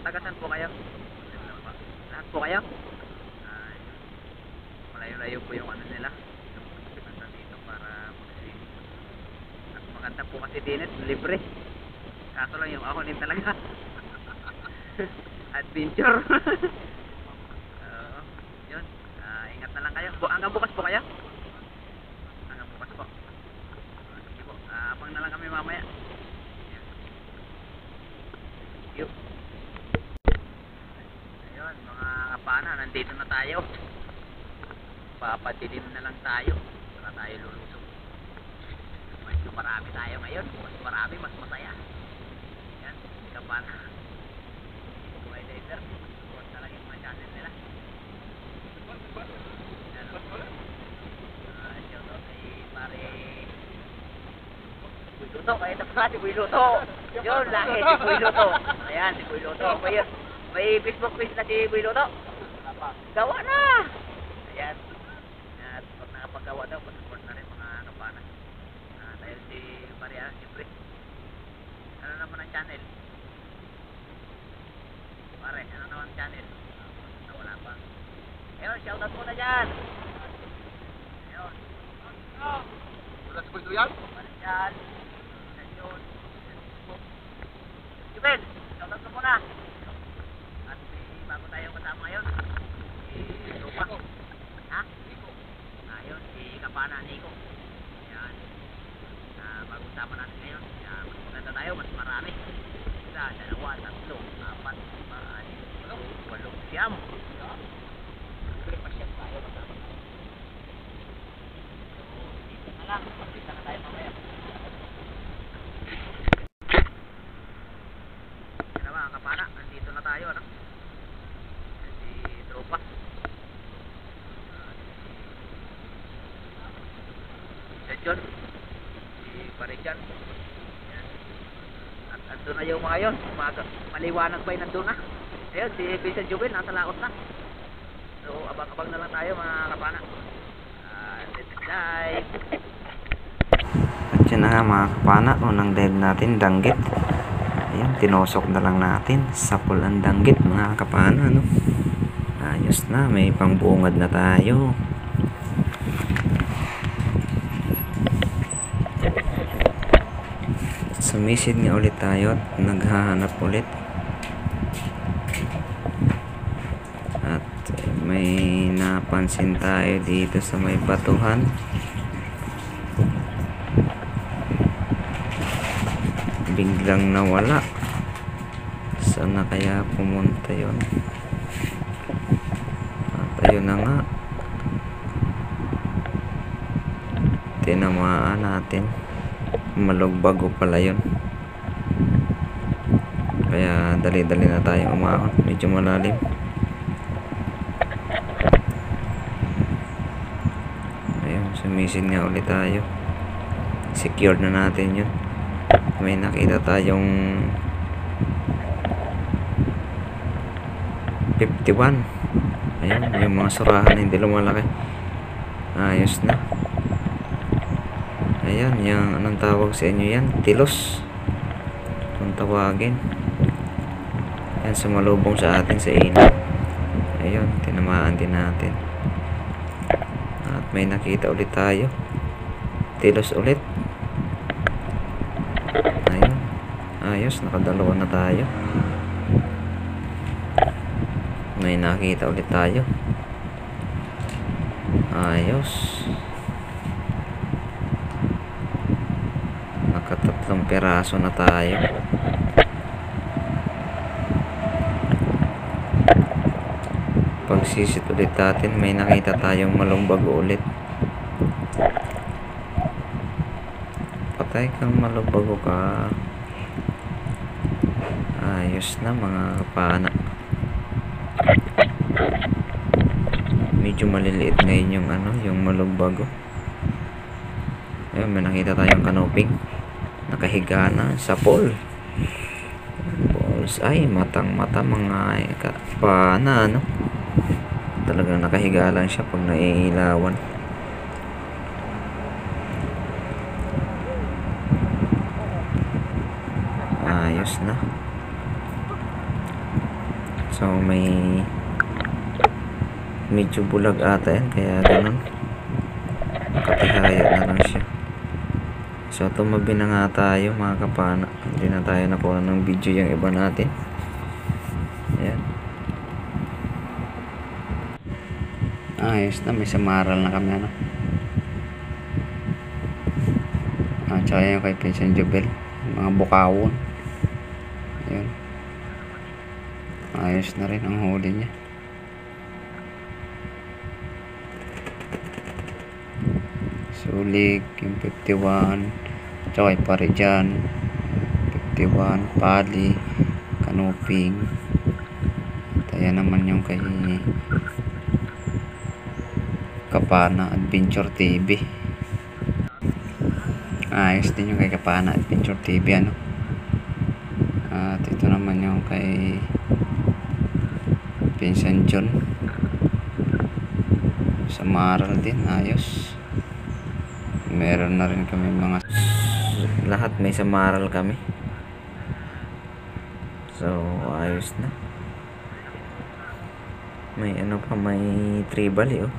Tagasan po kayo? Lahat po kayo? Malayo-layo po yung ano nila. Pinunta dito para mag-swimming. At maganda po kasi din libre. Kaso lang yung ako din talaga. Adventure. Yun. Ingat na lang kayo. Hanggang bukas po kayo? Hanggang bukas po. Sige po. Abang na lang kami mamaya. Yun. Ayun, mga kapana, nandito na tayo. Papadilim na lang tayo. Para tayo lulusog. Medyo marami tayo ngayon. Mas marami, mas masaya. Yan, kapana. Kuhay diver. Huwag talaga yung mga channel nila. Yan. Shout out kay pare Buy Luto. Kaya tapos si Buy Luto. Yun, lahi si Buy Luto. Ayan, si Buy Luto. May Facebook page na si Buy Luto. Gawa na! Ayan. At pag nakapagawa daw, pag-support na rin mga kapana. Dahil si Maria, siyempre. Ano naman ang channel? Pare, ano naman ang channel? Wala pa. Ayun, shoutout muna dyan. Ayun. Wala si Bulto yan? Pare dyan. Ayun. Juben, shoutout mo muna. At bago tayo kasama ngayon. Si Lupa. Ha? Nico. Ayun, si Kapana, Nico. Ayan. Bago sama natin ngayon. Mas maganda tayo, mas marami. Isa, dalawa, tatlo, apat, lima, anim, walong, siyam. Pasyat tayo, kasama tayo. Dito na lang, pagkita na tayo mamaya. Yan mga kapana, nandito na tayo, ano? Si Tropa. Si John. Si Parijan. At andun na yung mga yun. Maliwanag ba yung nandun na? Ayun, si Vincent Jubel, nasa laot na. So, abang-abang na lang tayo mga kapana. Live. At yun na nga mga kapana, unang dive natin, danggit. Ayan, tinosok na lang natin. Sapul ang danggit mga kapana, no? Ayos na, may pangbungad na tayo. Sumisid nga ulit tayo at naghahanap ulit. At may napansin tayo dito sa may batuhan. Biglang nawala. Saan na kaya pumunta yun? At ayun na nga. Tinamaan natin. Malugbago pala yun. Kaya dali-dali na tayo umahon. Medyo malalim. Ayun, sumisid nga ulit tayo. Secured na natin yun. May nakita tayong 51. Ayun, yung mga surahan hindi lumalaki. Ayos na. Ayan, yung anong tawag sa inyo yan? Tilos. Kung tawagin. Yan, sumalubong sa atin sa init. Ayun, tinamaan din natin. At may nakita ulit tayo. Tilos ulit. Ayun. Ayos, nakadalawa na tayo. May nakita ulit tayo. Ayos. Nakatatlong peraso na tayo. Pagsisit ulit natin, may nakita tayong malumbago ulit. Patay kang malumbago ka. Ayos na mga kapana. Medyo maliliit ngayon yung ano, yung malumbago. Ayun, may nakita tayong kanoping. Nakahiga na sa pool. Balls ay matang-mata mga kapana, ano. Talagang nakahiga lang siya pag naiilawan. Ayos na. So may medyo bulag ata yan, kaya ganun, nakatihaya na lang siya. So tumabi na nga tayo mga kapana, hindi na tayo nakuha ng video yung iba natin. Ayan, ayos na, may samaral na kami ano. Tsaka yung kay Pinsan Jubel, mga bukawon. Ayan, ayos na rin ang huli niya. Sulig yung 51, tsaka yung Parijan 51, Pali, Kanuping. At ayan naman yung kay Kapana Adventure TV. Ayos din yung kay Kapana Adventure TV ano. At ito naman yung kay Pinsan John, samaral din, ayos. Meron na rin kami mga, lahat may samaral kami. So ayos na. May ano pa, may tribal oh.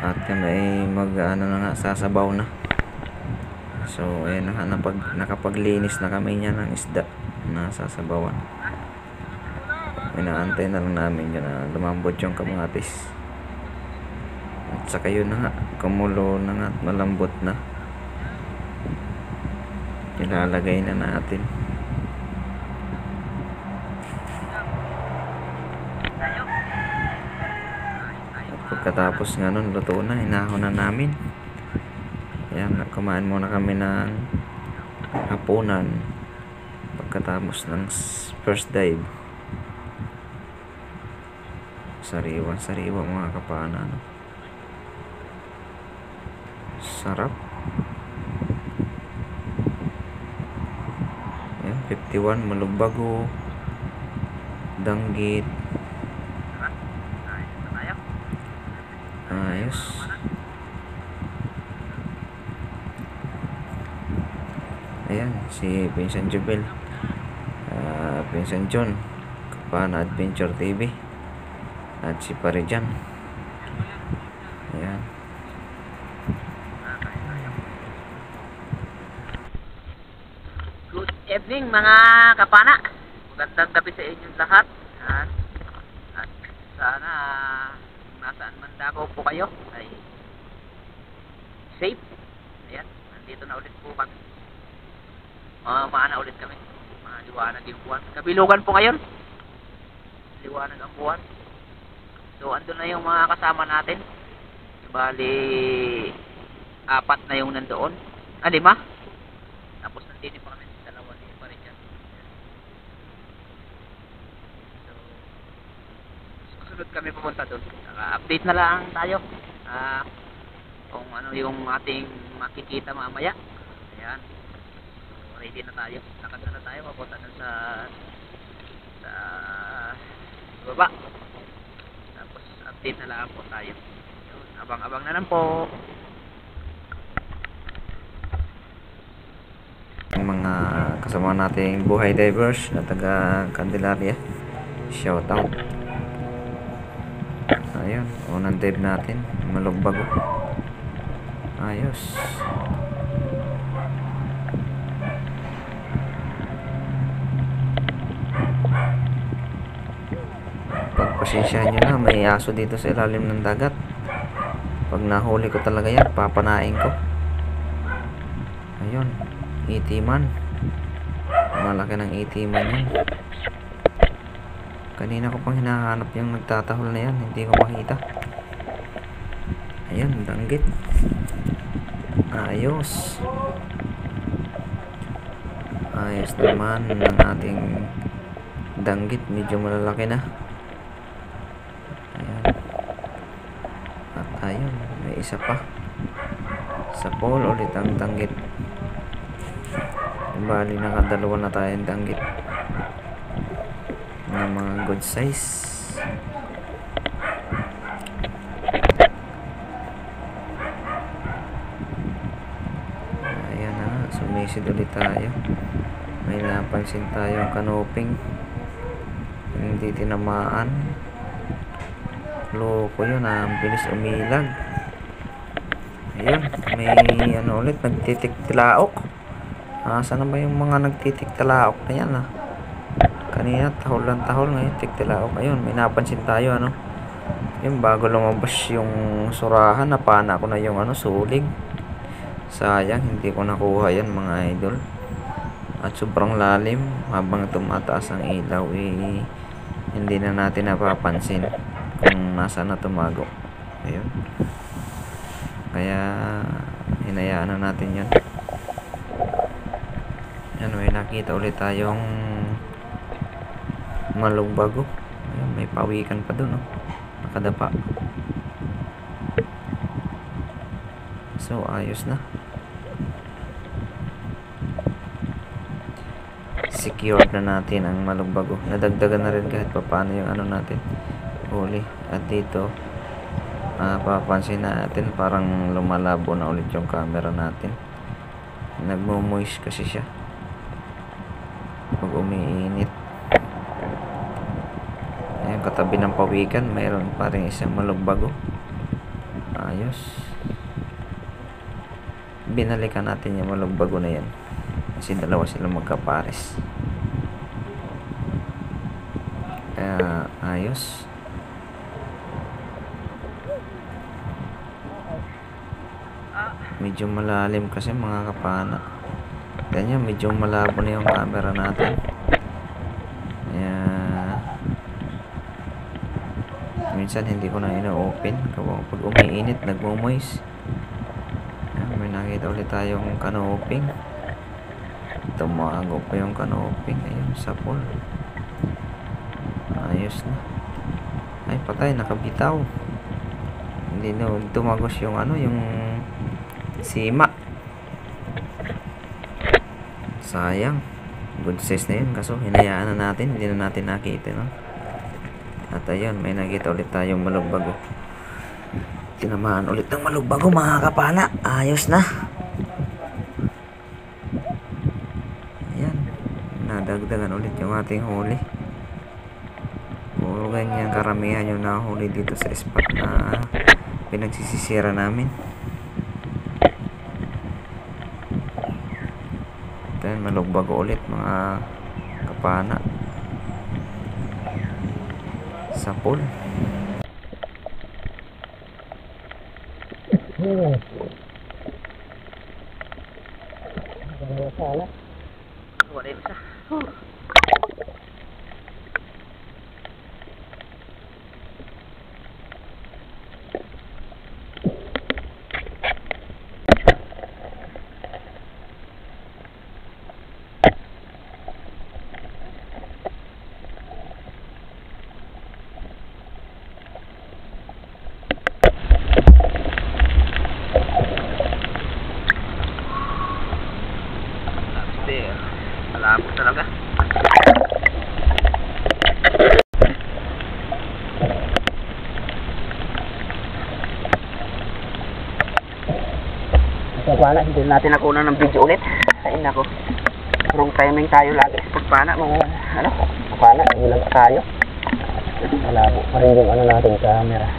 At kami ay mag ano na nga, sasabaw na. So ayan na, nakapaglinis na kami niya ng isda na sasabawan. Inaantay na lang namin yun na lumambot yung kamatis. At saka yun na nga, kumulo na nga at malambot na. Ilalagay na natin. At pagkatapos nga nun, luto na, hinahon na namin. Ayan, kumain muna kami ng hapunan pagkatapos ng first dive. Sariwa mga kapana no? Sarap. Ayan, 51 malugbago, danggit, ayos. Ayan si Pinsan Jubel, Pinsan John, Kapana Adventure TV, at si Parijan. Ayan. Good evening mga kapana. Magandang gabi sa inyong lahat. At sana kung nasaan man dako po kayo ay safe. Ayan, nandito na ulit po kami. Maana ulit kami. Maliwanag yung buwan. Kabilugan po ngayon. Liwanag ang buwan. So andun na yung mga kasama natin. Bali 4 na yung nandoon. 5. Tapos nandito pa kami sa dalawa ni Parijan. So susunod kami pumunta doon. Update na lang tayo. Kung ano yung ating makikita mamaya. Ayan. So, ready na tayo. Lakad na tayo. Papunta na sa baba. Update na lang po tayo. Abang-abang na lang po. Yung mga kasama nating buhay divers na taga Candelaria, shout out. Ayun, unang dive natin, malugbago. Ayos. Pagpasensyahan nyo na, may aso dito sa ilalim ng dagat. Pag nahuli ko talaga yan, papanain ko. Ayun, itiman. Malaki ng itiman yan. Kanina ko pang hinahanap yung nagtatahol na yan, hindi ko makita. Ayan, danggit. Ayos. Ayos naman ng ating danggit, medyo malalaki na. Ayan. At ayun, may isa pa sa pole ulit ang danggit. Bali nakadalawa na tayong danggit na mga good size. Ayan na, proceed ulit tayo. May napansin tayong kanoping hindi tinamaan. Loko yun, ang bilis umilag. Ayun, may ano ulit, nagtitik-tilaok. Saan na ba yung mga nagtitik-tilaok na yan kanina tahol lang tahol, ngayon tik-tilaok. Ayun, may napansin tayo yung bago lumabas yung surahan, napana ko na yung sulig. Sayang, hindi ko nakuha yan mga idol. At sobrang lalim, habang tumataas ang ilaw hindi na natin napapansin kung nasaan na tumago. Ayun, kaya hinayaan na natin yan. Yan, may nakita ulit tayong malugbago. Ayun, may pawikan pa dun nakadapa. So ayos na, secured na natin ang malugbago. Nadagdagan na rin kahit paano yung natin huli. At dito papansin natin parang lumalabo na ulit yung camera natin. Nagmo-moist kasi siya pag umiinit. Ayan, katabi ng pawikan mayroon pa rin isang malugbago. Ayos, binalikan natin yung malugbago na yan kasi dalawa sila magkapares. Kaya ayos. Medyo malalim kasi mga kapana. Ganyan, medyo malabo na yung camera natin. Kaya minsan hindi ko na ino-open pag umiinit, nagmo-moist. May nakita ulit tayong kanoping. Tumago pa yung kanoping. Ayun, sa pool. Ayos na. Ay, patay, nakabitaw. Hindi na tumagos yung yung sima. Sayang. Good size na yun, kaso hinayaan na natin, hindi na natin nakita At ayun, may nakita ulit tayong malugbago. Tinamaan ulit ng malugbago mga kapana. Ayos na. Ayan, nadagdagan ulit yung ating huli. Puro ganyan karamihan yung nahuli dito sa spot na pinagsisisira namin. Then malugbago ulit mga kapana sa pool. Wala isa. Malabo talaga. Pagpana, hindi natin nakuha ng video ulit. Ay nako, wrong timing tayo lagi sa pagpana. Mga pagpana, ilang tayo. Malabo pa rin yung natin camera.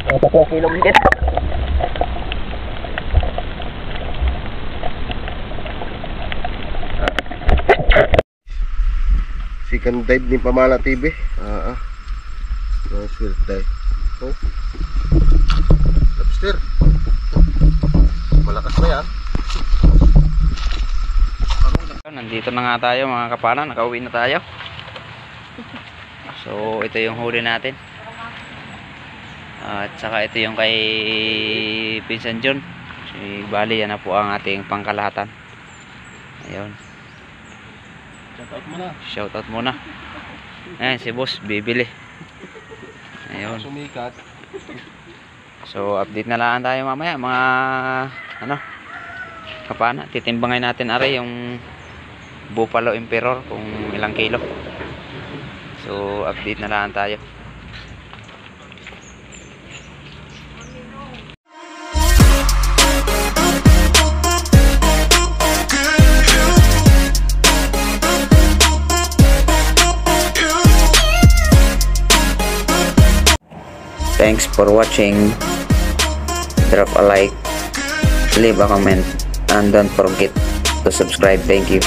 Ito 2 kilo higit. Second dive ni Pamana TV. First dive. Oh. Lobster. Malakas ba yan? Nandito na nga tayo mga kapana, nakauwi na tayo. So ito yung huli natin. At saka ito yung kay Pinsan John. Bali yan na po ang ating pangkalahatan. Ayun. Shout out muna. Shout out muna. Ayan, si boss, bibili. Ayun. Sumikat. So, update na lang tayo mamaya, mga, ano, kapana. Titimbangin natin, aray, yung Buffalo Emperor, kung ilang kilo. So, update na lang tayo. Thanks for watching. Drop a like, leave a comment, and don't forget to subscribe. Thank you.